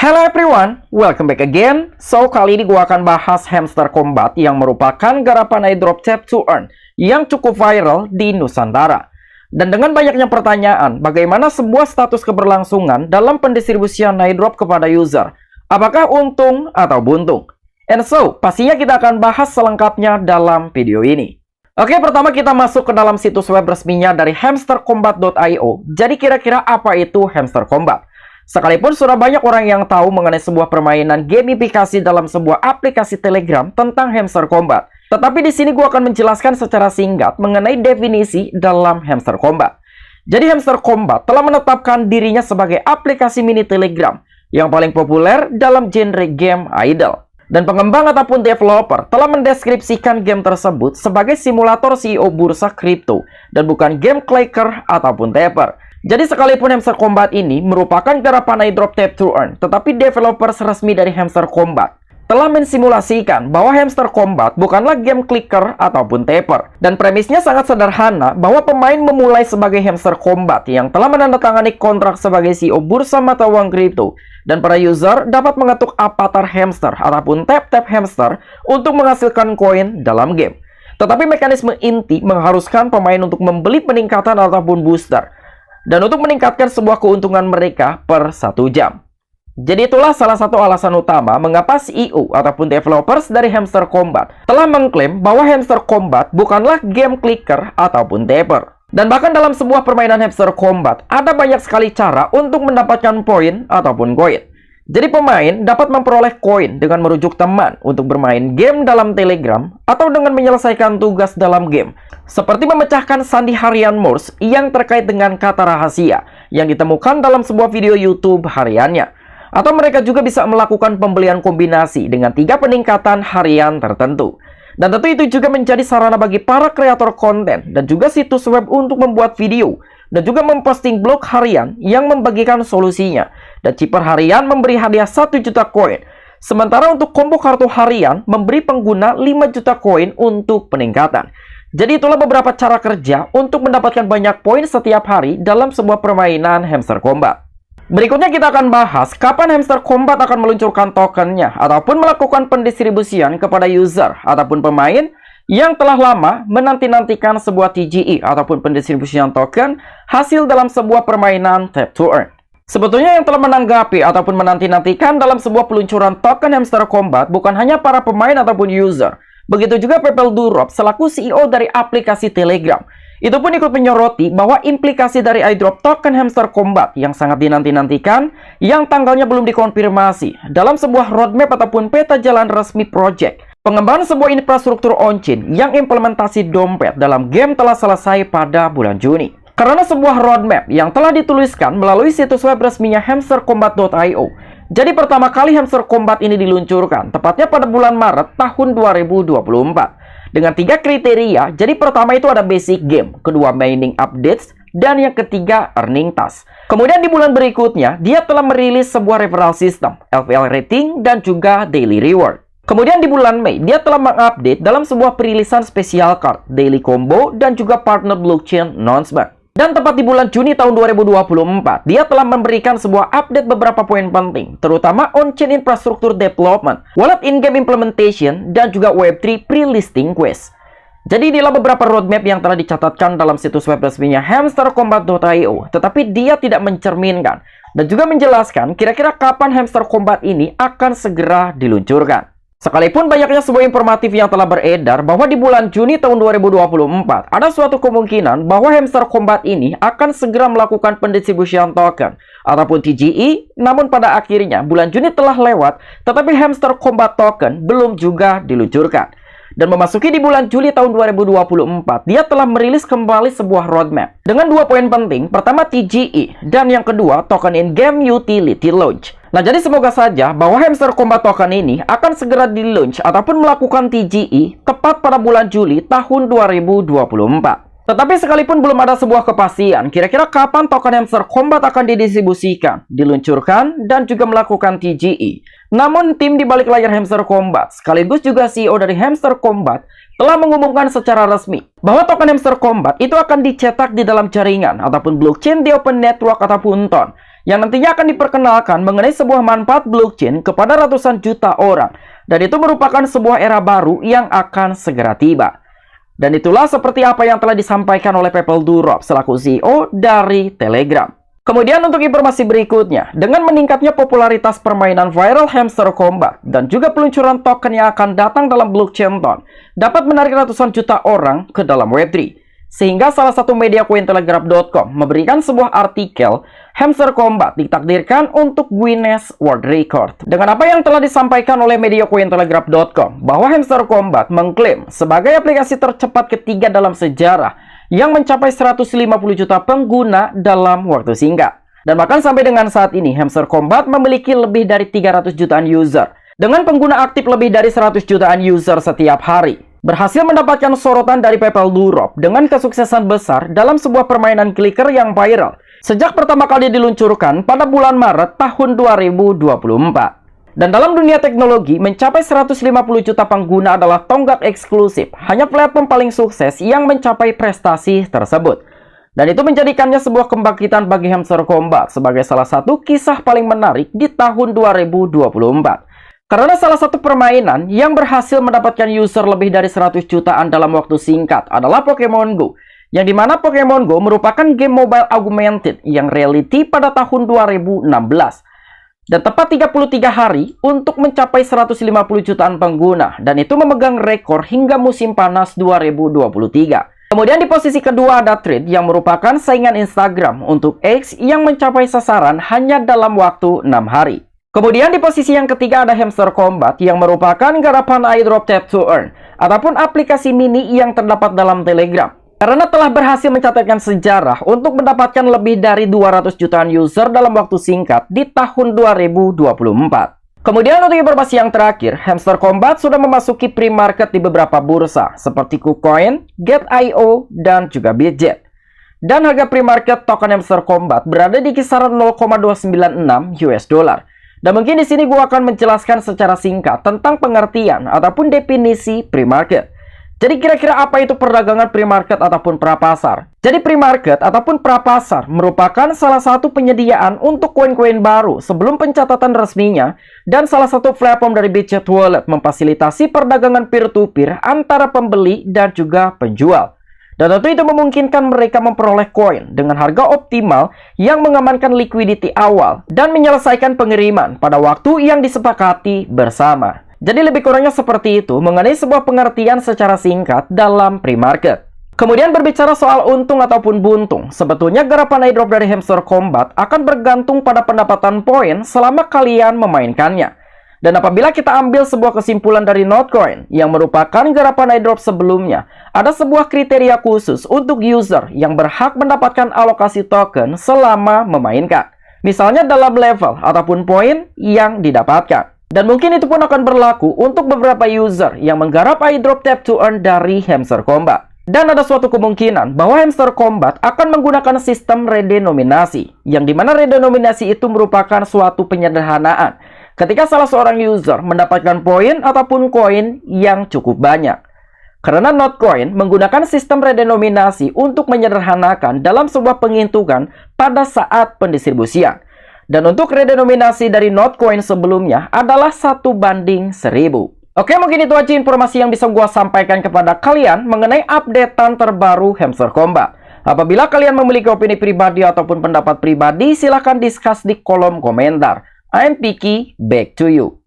Hello everyone, welcome back again. So, kali ini gue akan bahas Hamster Kombat yang merupakan garapan iDrop Tap to Earn yang cukup viral di Nusantara. Dan dengan banyaknya pertanyaan, bagaimana sebuah status keberlangsungan dalam pendistribusian iDrop kepada user? Apakah untung atau buntung? And so, pastinya kita akan bahas selengkapnya dalam video ini. Oke, pertama kita masuk ke dalam situs web resminya dari hamsterkombat.io. Jadi kira-kira apa itu Hamster Kombat? Sekalipun sudah banyak orang yang tahu mengenai sebuah permainan gamifikasi dalam sebuah aplikasi Telegram tentang Hamster Kombat. Tetapi di sini gue akan menjelaskan secara singkat mengenai definisi dalam Hamster Kombat. Jadi Hamster Kombat telah menetapkan dirinya sebagai aplikasi mini Telegram yang paling populer dalam genre game idle. Dan pengembang ataupun developer telah mendeskripsikan game tersebut sebagai simulator CEO bursa kripto dan bukan game clicker ataupun tapper. Jadi sekalipun Hamster Kombat ini merupakan garapan iDrop Tap to Earn, tetapi developer resmi dari Hamster Kombat telah mensimulasikan bahwa Hamster Kombat bukanlah game clicker ataupun tapper. Dan premisnya sangat sederhana bahwa pemain memulai sebagai Hamster Kombat yang telah menandatangani kontrak sebagai CEO bursa mata uang kripto. Dan para user dapat mengetuk avatar hamster ataupun tap-tap hamster untuk menghasilkan koin dalam game. Tetapi mekanisme inti mengharuskan pemain untuk membeli peningkatan ataupun booster. Dan untuk meningkatkan sebuah keuntungan mereka per 1 jam. Jadi itulah salah satu alasan utama mengapa CEO ataupun developers dari Hamster Kombat telah mengklaim bahwa Hamster Kombat bukanlah game clicker ataupun tapper. Dan bahkan dalam sebuah permainan Hamster Kombat ada banyak sekali cara untuk mendapatkan poin ataupun koin. Jadi pemain dapat memperoleh koin dengan merujuk teman untuk bermain game dalam Telegram atau dengan menyelesaikan tugas dalam game. Seperti memecahkan sandi harian Morse yang terkait dengan kata rahasia yang ditemukan dalam sebuah video YouTube hariannya. Atau mereka juga bisa melakukan pembelian kombinasi dengan 3 peningkatan harian tertentu. Dan tentu itu juga menjadi sarana bagi para kreator konten dan juga situs web untuk membuat video dan juga memposting blog harian yang membagikan solusinya. Dan chipper harian memberi hadiah 1 juta koin. Sementara untuk combo kartu harian memberi pengguna 5 juta koin untuk peningkatan. Jadi itulah beberapa cara kerja untuk mendapatkan banyak poin setiap hari dalam sebuah permainan Hamster Kombat. Berikutnya kita akan bahas kapan Hamster Kombat akan meluncurkan tokennya ataupun melakukan pendistribusian kepada user ataupun pemain yang telah lama menanti-nantikan sebuah TGE ataupun pendistribusian token hasil dalam sebuah permainan Tap to Earn. Sebetulnya yang telah menanggapi ataupun menanti-nantikan dalam sebuah peluncuran token Hamster Kombat bukan hanya para pemain ataupun user. Begitu juga Pepel Durop selaku CEO dari aplikasi Telegram. Itu pun ikut menyoroti bahwa implikasi dari iDrop token Hamster Kombat yang sangat dinanti-nantikan yang tanggalnya belum dikonfirmasi dalam sebuah roadmap ataupun peta jalan resmi project. Pengembangan sebuah infrastruktur on-chain yang implementasi dompet dalam game telah selesai pada bulan Juni. Karena sebuah roadmap yang telah dituliskan melalui situs web resminya hamsterkombat.io. Jadi pertama kali Hamster Kombat ini diluncurkan tepatnya pada bulan Maret tahun 2024. Dengan 3 kriteria, jadi pertama itu ada basic game, kedua mining updates, dan yang ketiga earning task. Kemudian di bulan berikutnya, dia telah merilis sebuah referral system, LPL rating, dan juga daily reward. Kemudian di bulan Mei, dia telah mengupdate dalam sebuah perilisan special card, daily combo, dan juga partner blockchain announcement. Dan tepat di bulan Juni tahun 2024, dia telah memberikan sebuah update beberapa poin penting, terutama on-chain infrastruktur development, wallet in-game implementation, dan juga Web3 pre-listing quest. Jadi inilah beberapa roadmap yang telah dicatatkan dalam situs web resminya hamsterkombat.io, tetapi dia tidak mencerminkan dan juga menjelaskan kira-kira kapan Hamster Kombat ini akan segera diluncurkan. Sekalipun banyaknya sebuah informatif yang telah beredar bahwa di bulan Juni tahun 2024 ada suatu kemungkinan bahwa Hamster Kombat ini akan segera melakukan pendistribusian token ataupun TGE, namun pada akhirnya bulan Juni telah lewat tetapi Hamster Kombat token belum juga diluncurkan. Dan memasuki di bulan Juli tahun 2024, dia telah merilis kembali sebuah roadmap dengan 2 poin penting. Pertama TGE dan yang kedua token in-game utility launch. Nah, jadi semoga saja bahwa Hamster Kombat token ini akan segera di-launch ataupun melakukan TGE tepat pada bulan Juli tahun 2024. Tetapi sekalipun belum ada sebuah kepastian, kira-kira kapan token Hamster Kombat akan didistribusikan, diluncurkan, dan juga melakukan TGE. Namun, tim di balik layar Hamster Kombat, sekaligus juga CEO dari Hamster Kombat, telah mengumumkan secara resmi bahwa token Hamster Kombat itu akan dicetak di dalam jaringan ataupun blockchain di Open Network ataupun TON. yang nantinya akan diperkenalkan mengenai sebuah manfaat blockchain kepada ratusan juta orang. Dan itu merupakan sebuah era baru yang akan segera tiba. Dan itulah seperti apa yang telah disampaikan oleh Pavel Durov selaku CEO dari Telegram. Kemudian untuk informasi berikutnya, dengan meningkatnya popularitas permainan viral Hamster Kombat dan juga peluncuran token yang akan datang dalam blockchain Ton, dapat menarik ratusan juta orang ke dalam Web3. Sehingga salah satu media Cointelegraph.com memberikan sebuah artikel, Hamster Kombat ditakdirkan untuk Guinness World Record. Dengan apa yang telah disampaikan oleh media Cointelegraph.com, bahwa Hamster Kombat mengklaim sebagai aplikasi tercepat ketiga dalam sejarah yang mencapai 150 juta pengguna dalam waktu singkat. Dan bahkan sampai dengan saat ini, Hamster Kombat memiliki lebih dari 300 jutaan user, dengan pengguna aktif lebih dari 100 jutaan user setiap hari. Berhasil mendapatkan sorotan dari Pavel Durov dengan kesuksesan besar dalam sebuah permainan clicker yang viral sejak pertama kali diluncurkan pada bulan Maret tahun 2024. Dan dalam dunia teknologi, mencapai 150 juta pengguna adalah tonggak eksklusif, hanya platform paling sukses yang mencapai prestasi tersebut. Dan itu menjadikannya sebuah kebangkitan bagi Hamster Kombat sebagai salah satu kisah paling menarik di tahun 2024. Karena salah satu permainan yang berhasil mendapatkan user lebih dari 100 jutaan dalam waktu singkat adalah Pokemon Go, yang dimana Pokemon Go merupakan game mobile augmented yang reality pada tahun 2016. Dan tepat 33 hari untuk mencapai 150 jutaan pengguna, dan itu memegang rekor hingga musim panas 2023. Kemudian di posisi kedua ada Threads yang merupakan saingan Instagram untuk X yang mencapai sasaran hanya dalam waktu 6 hari. Kemudian di posisi yang ketiga ada Hamster Kombat yang merupakan garapan iDrop Tap to Earn ataupun aplikasi mini yang terdapat dalam Telegram. Karena telah berhasil mencatatkan sejarah untuk mendapatkan lebih dari 200 jutaan user dalam waktu singkat di tahun 2024. Kemudian untuk informasi yang terakhir, Hamster Kombat sudah memasuki pre-market di beberapa bursa seperti KuCoin, Get.io, dan juga Bitget. Dan harga pre-market token Hamster Kombat berada di kisaran 0,296 US dollar. Dan mungkin di sini gue akan menjelaskan secara singkat tentang pengertian ataupun definisi pre-market. Jadi kira-kira apa itu perdagangan pre-market ataupun prapasar? Jadi pre-market ataupun prapasar merupakan salah satu penyediaan untuk koin-koin baru sebelum pencatatan resminya, dan salah satu platform dari Bitget Wallet memfasilitasi perdagangan peer-to-peer antara pembeli dan juga penjual. Dan tentu itu memungkinkan mereka memperoleh koin dengan harga optimal yang mengamankan liquidity awal dan menyelesaikan pengiriman pada waktu yang disepakati bersama. Jadi lebih kurangnya seperti itu mengenai sebuah pengertian secara singkat dalam pre-market. Kemudian berbicara soal untung ataupun buntung, sebetulnya garapan iDrop dari Hamster Kombat akan bergantung pada pendapatan poin selama kalian memainkannya. Dan apabila kita ambil sebuah kesimpulan dari Notcoin yang merupakan garapan iDrop sebelumnya, ada sebuah kriteria khusus untuk user yang berhak mendapatkan alokasi token selama memainkan. Misalnya dalam level ataupun poin yang didapatkan. Dan mungkin itu pun akan berlaku untuk beberapa user yang menggarap iDrop Tap to Earn dari Hamster Kombat. Dan ada suatu kemungkinan bahwa Hamster Kombat akan menggunakan sistem redenominasi, yang dimana redenominasi itu merupakan suatu penyederhanaan ketika salah seorang user mendapatkan poin ataupun koin yang cukup banyak. Karena Notcoin menggunakan sistem redenominasi untuk menyederhanakan dalam sebuah pengintukan pada saat pendistribusian. Dan untuk redenominasi dari Notcoin sebelumnya adalah 1:1000. Oke, mungkin itu aja informasi yang bisa gue sampaikan kepada kalian mengenai updatean terbaru Hamster Kombat. Apabila kalian memiliki opini pribadi ataupun pendapat pribadi, silahkan discuss di kolom komentar. I'm Piki, back to you.